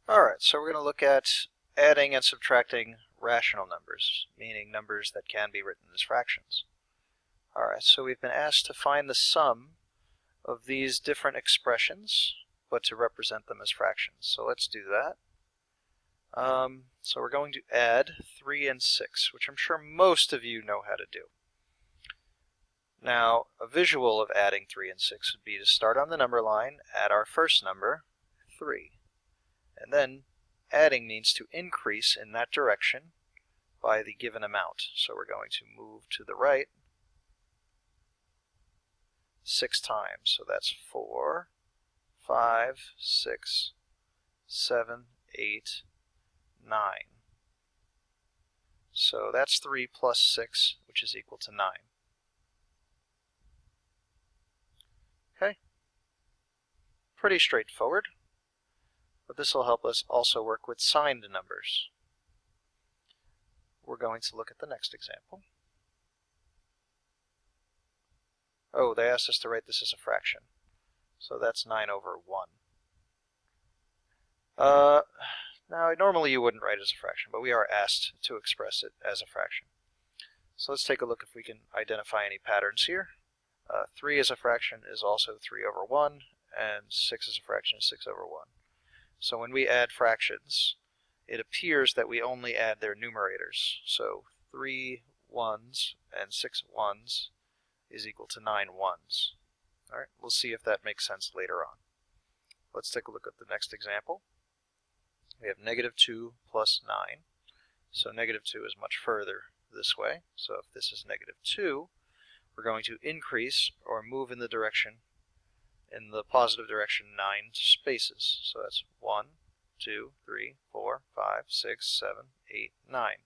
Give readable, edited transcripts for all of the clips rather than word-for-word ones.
Alright, so we're going to look at adding and subtracting rational numbers, meaning numbers that can be written as fractions. Alright, so we've been asked to find the sum of these different expressions, but to represent them as fractions. So let's do that. So we're going to add 3 and 6, which I'm sure most of you know how to do. Now, a visual of adding 3 and 6 would be to start on the number line, add our first number, 3. And then adding means to increase in that direction by the given amount. So we're going to move to the right 6 times. So that's 4, 5, 6, 7, 8, 9. So that's 3 plus 6, which is equal to 9. Okay? Pretty straightforward. But this will help us also work with signed numbers. We're going to look at the next example. Oh, they asked us to write this as a fraction. So that's 9 over 1. Now, normally you wouldn't write it as a fraction, but we are asked to express it as a fraction. So let's take a look if we can identify any patterns here. 3 as a fraction is also 3 over 1, and 6 as a fraction is 6 over 1. So when we add fractions, it appears that we only add their numerators. So 3 1s and 6 1s is equal to 9 1s. All right, we'll see if that makes sense later on. Let's take a look at the next example. We have negative 2 plus 9. So negative 2 is much further this way. So if this is negative 2, we're going to increase or move in the positive direction 9 spaces. So that's 1, 2, 3, 4, 5, 6, 7, 8, 9.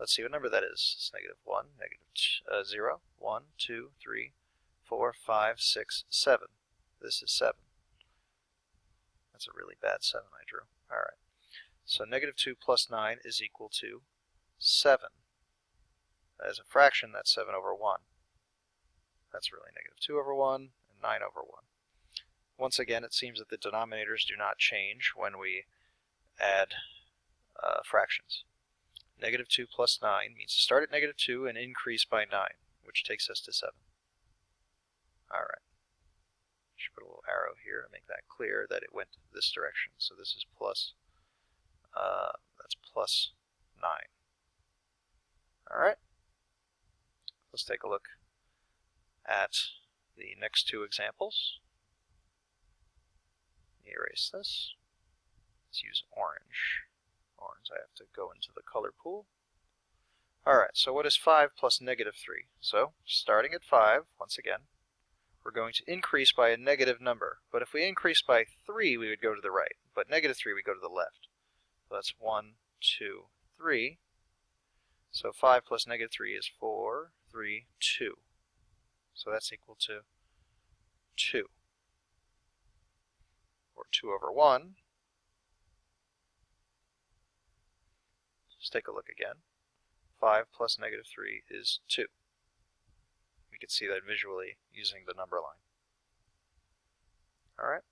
Let's see what number that is. It's negative 1, negative 0, 1, 2, 3, 4, 5, 6, 7. This is 7. That's a really bad 7 I drew. All right. So negative 2 plus 9 is equal to 7. As a fraction, that's 7 over 1. That's really negative 2 over 1 and 9 over 1. Once again, it seems that the denominators do not change when we add fractions. Negative 2 plus 9 means to start at negative 2 and increase by 9, which takes us to 7. All right. Should put a little arrow here to make that clear that it went this direction. So this is plus, that's plus 9. All right. Let's take a look at the next two examples. Erase this. Let's use orange. Orange, I have to go into the color pool. Alright, so what is 5 plus negative 3? So, starting at 5, once again, we're going to increase by a negative number. But if we increase by 3, we would go to the right. But negative 3, we go to the left. So that's 1, 2, 3. So 5 plus negative 3 is 4, 3, 2. So that's equal to 2. Or 2 over 1. Let's take a look again. 5 plus negative 3 is 2. We can see that visually using the number line. All right.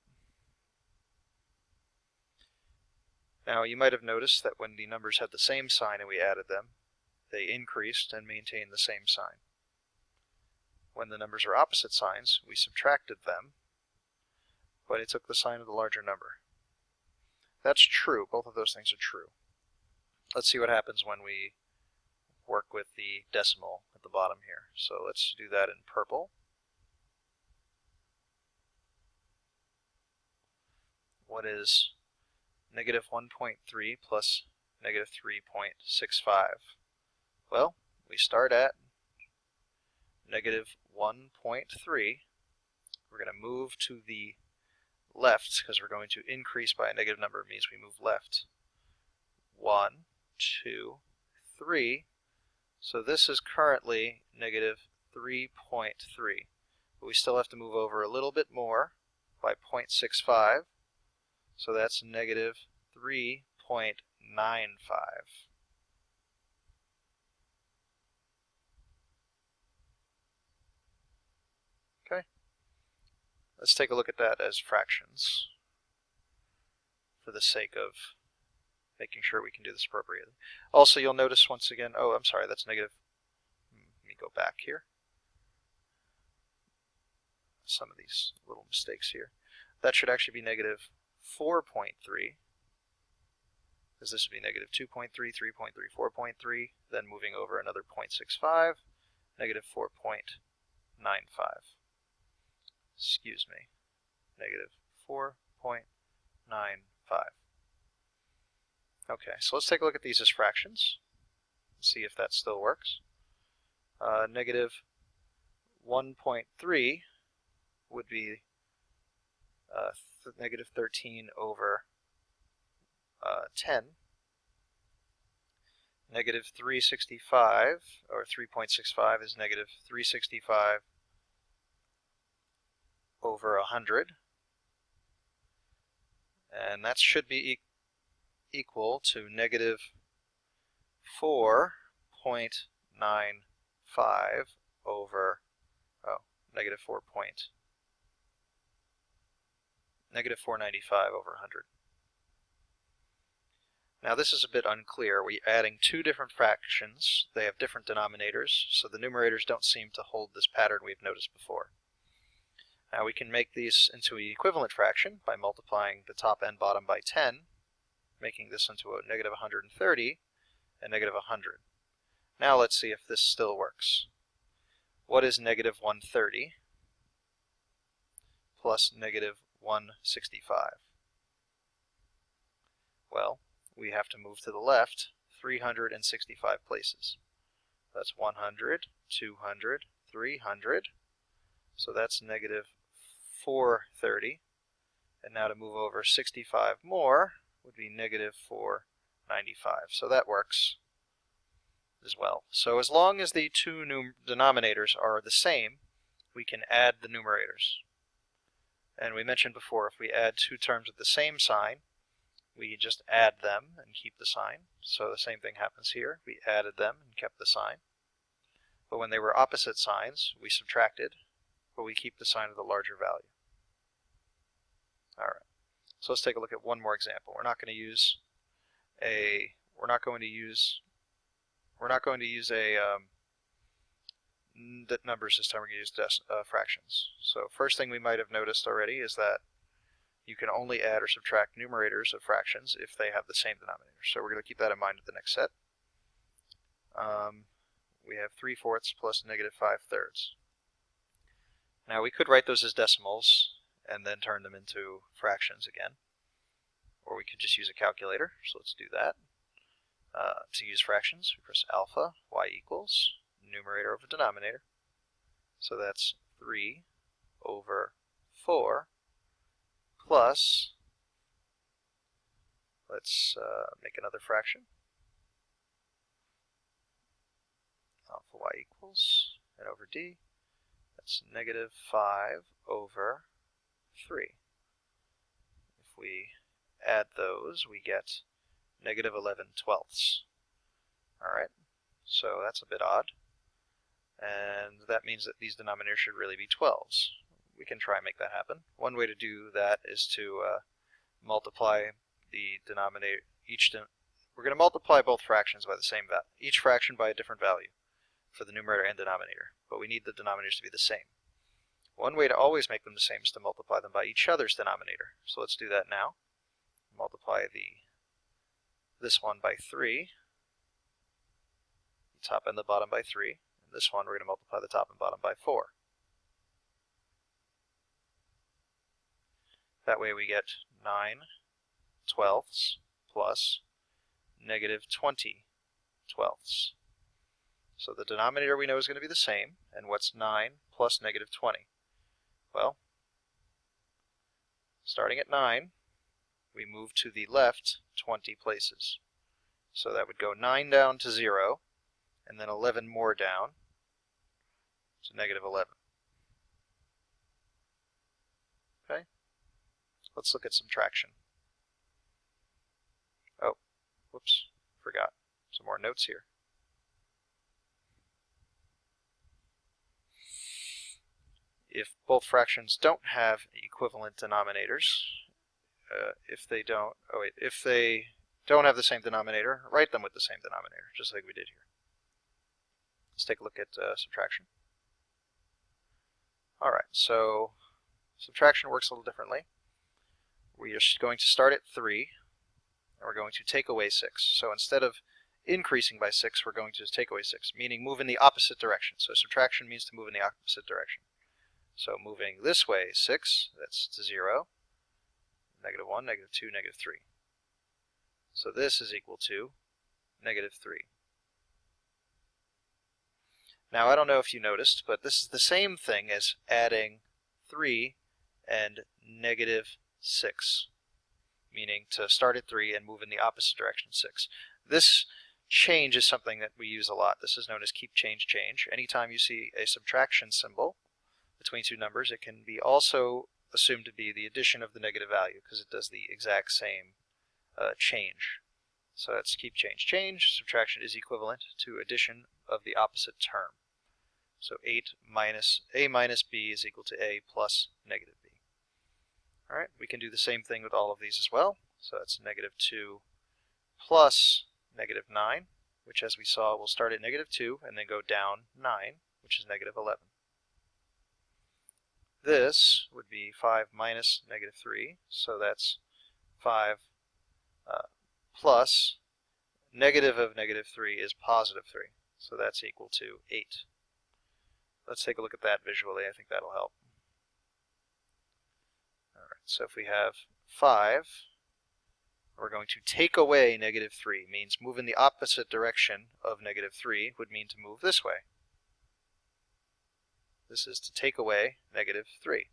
Now you might have noticed that when the numbers had the same sign and we added them, they increased and maintained the same sign. When the numbers are opposite signs, we subtracted them, but it took the sign of the larger number. That's true. Both of those things are true. Let's see what happens when we work with the decimal at the bottom here. So let's do that in purple. What is negative 1.3 plus negative 3.65? Well, we start at negative 1.3. We're going to move to the left because we're going to increase by a negative number. It means we move left. 1, 2, 3. So this is currently negative 3.3. But we still have to move over a little bit more by 0.65. So that's negative 3.95. Okay. Let's take a look at that as fractions. for the sake of making sure we can do this appropriately. Also, you'll notice once again, oh, I'm sorry, that's negative. Let me go back here. Some of these little mistakes here. That should actually be negative 4.3, because this would be negative 2.3, 3.3, 4.3, then moving over another 0.65, negative 4.95. Excuse me, negative 4.95. Okay, so let's take a look at these as fractions, see if that still works. Negative 1.3 would be negative 13 over 10. Negative 365, or 3.65, is negative 365 over 100. And that should be equal to negative 4.95 over, negative 495 over 100. Now this is a bit unclear. We're adding two different fractions. They have different denominators, so the numerators don't seem to hold this pattern we've noticed before. Now we can make these into an equivalent fraction by multiplying the top and bottom by 10, making this into a negative 130 and negative 100. Now let's see if this still works. What is negative 130 plus negative 165? Well, we have to move to the left 365 places. That's 100, 200, 300. So that's negative 430. And now to move over 65 more would be negative 495. So that works as well. So as long as the two denominators are the same, we can add the numerators. And we mentioned before, if we add two terms with the same sign, we just add them and keep the sign. So the same thing happens here. We added them and kept the sign. But when they were opposite signs, we subtracted, but we keep the sign of the larger value. All right. So let's take a look at one more example. We're not going to use numbers this time. We're going to use fractions. So first thing we might have noticed already is that you can only add or subtract numerators of fractions if they have the same denominator. So we're going to keep that in mind at the next set. We have 3/4 plus negative 5/3. Now we could write those as decimals and then turn them into fractions again. Or we could just use a calculator. So let's do that. To use fractions, we press alpha, y equals numerator over denominator. So that's 3 over 4 plus, let's make another fraction. Alpha y equals, and over d, that's negative 5 over 3. If we add those, we get negative 11/12. Alright, so that's a bit odd. And that means that these denominators should really be 12s. We can try and make that happen. One way to do that is to multiply the denominator. We're going to multiply both fractions by the same value. Each fraction by a different value for the numerator and denominator. But we need the denominators to be the same. One way to always make them the same is to multiply them by each other's denominator. So let's do that now. Multiply this one by 3, the top and the bottom by 3. And this one we're going to multiply the top and bottom by 4. That way we get 9/12 plus negative 20/12. So the denominator we know is going to be the same. And what's 9 plus negative 20? Well, starting at 9, we move to the left 20 places. So that would go 9 down to 0, and then 11 more down to negative 11. Okay? Let's look at subtraction. Oh, whoops, forgot some more notes here. If both fractions don't have equivalent denominators, if they don't have the same denominator, write them with the same denominator, just like we did here. Let's take a look at subtraction. Alright, so subtraction works a little differently. We are going to start at 3, and we're going to take away 6. So instead of increasing by 6, we're going to take away 6, meaning move in the opposite direction. So subtraction means to move in the opposite direction. So moving this way, 6, that's to 0, negative 1, negative 2, negative 3. So this is equal to negative 3. Now I don't know if you noticed, but this is the same thing as adding 3 and negative 6, meaning to start at 3 and move in the opposite direction, 6. This change is something that we use a lot. This is known as keep, change, change. Anytime you see a subtraction symbol between two numbers, it can be also assumed to be the addition of the negative value, because it does the exact same change. So that's keep, change, change. Subtraction is equivalent to addition of the opposite term. So a minus b is equal to a plus negative b. Alright, we can do the same thing with all of these as well. So that's negative 2 plus negative 9, which as we saw will start at negative 2 and then go down 9, which is negative 11. This would be 5 minus negative 3, so that's 5 plus negative of negative 3 is positive 3, so that's equal to 8. Let's take a look at that visually. I think that'll help. Alright, so if we have 5, we're going to take away negative 3, means move in the opposite direction of negative 3 would mean to move this way. This is to take away negative 3.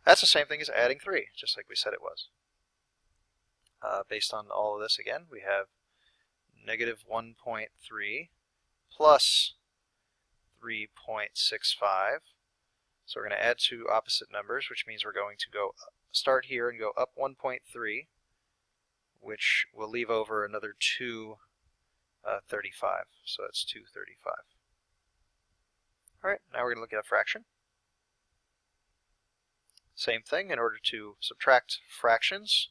That's the same thing as adding 3, just like we said it was. Based on all of this again, we have negative 1.3 plus 3.65. So we're going to add two opposite numbers, which means we're going to go start here and go up 1.3, which will leave over another 235. So that's 235. Alright, now we're going to look at a fraction. Same thing, in order to subtract fractions,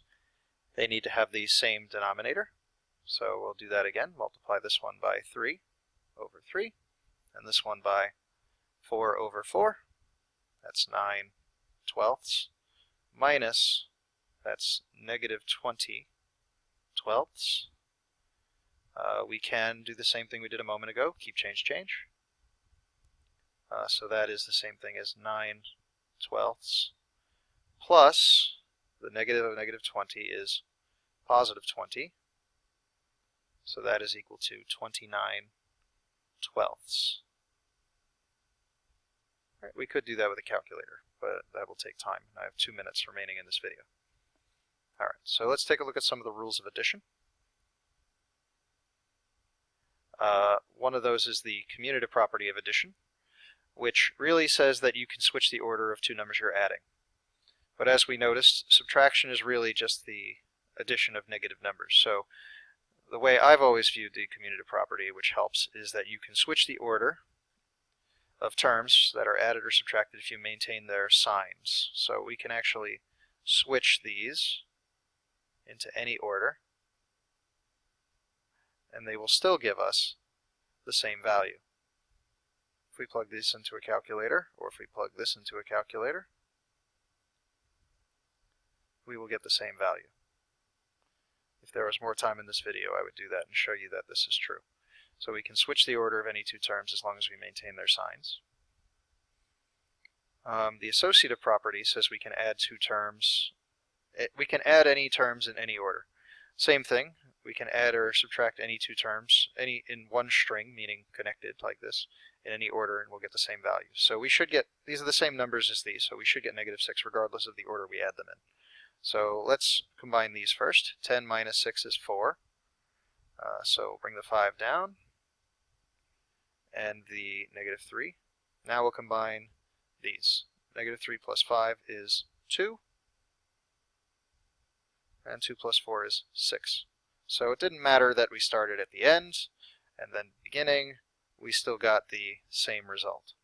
they need to have the same denominator. So we'll do that again. Multiply this one by 3 over 3, and this one by 4 over 4. That's 9/12, minus, that's negative 20/12. We can do the same thing we did a moment ago, keep, change, change. So that is the same thing as 9/12 plus the negative of negative 20 is positive 20. So that is equal to 29/12. Right, we could do that with a calculator, but that will take time. I have 2 minutes remaining in this video. Alright, so let's take a look at some of the rules of addition. One of those is the commutative property of addition, which really says that you can switch the order of two numbers you're adding. But as we noticed, subtraction is really just the addition of negative numbers. So the way I've always viewed the commutative property, which helps, is that you can switch the order of terms that are added or subtracted if you maintain their signs. So we can actually switch these into any order, and they will still give us the same value. If we plug this into a calculator, or if we plug this into a calculator, we will get the same value. If there was more time in this video, I would do that and show you that this is true. So we can switch the order of any two terms as long as we maintain their signs. The associative property says we can add two terms. We can add any terms in any order. Same thing. We can add or subtract any two terms, any in one string, meaning connected like this, in any order, and we'll get the same value. So we should get, these are the same numbers as these, so we should get negative 6 regardless of the order we add them in. So let's combine these first. 10 minus 6 is 4. So bring the 5 down, and the negative 3. Now we'll combine these. Negative 3 plus 5 is 2, and 2 plus 4 is 6. So it didn't matter that we started at the end and then beginning, we still got the same result.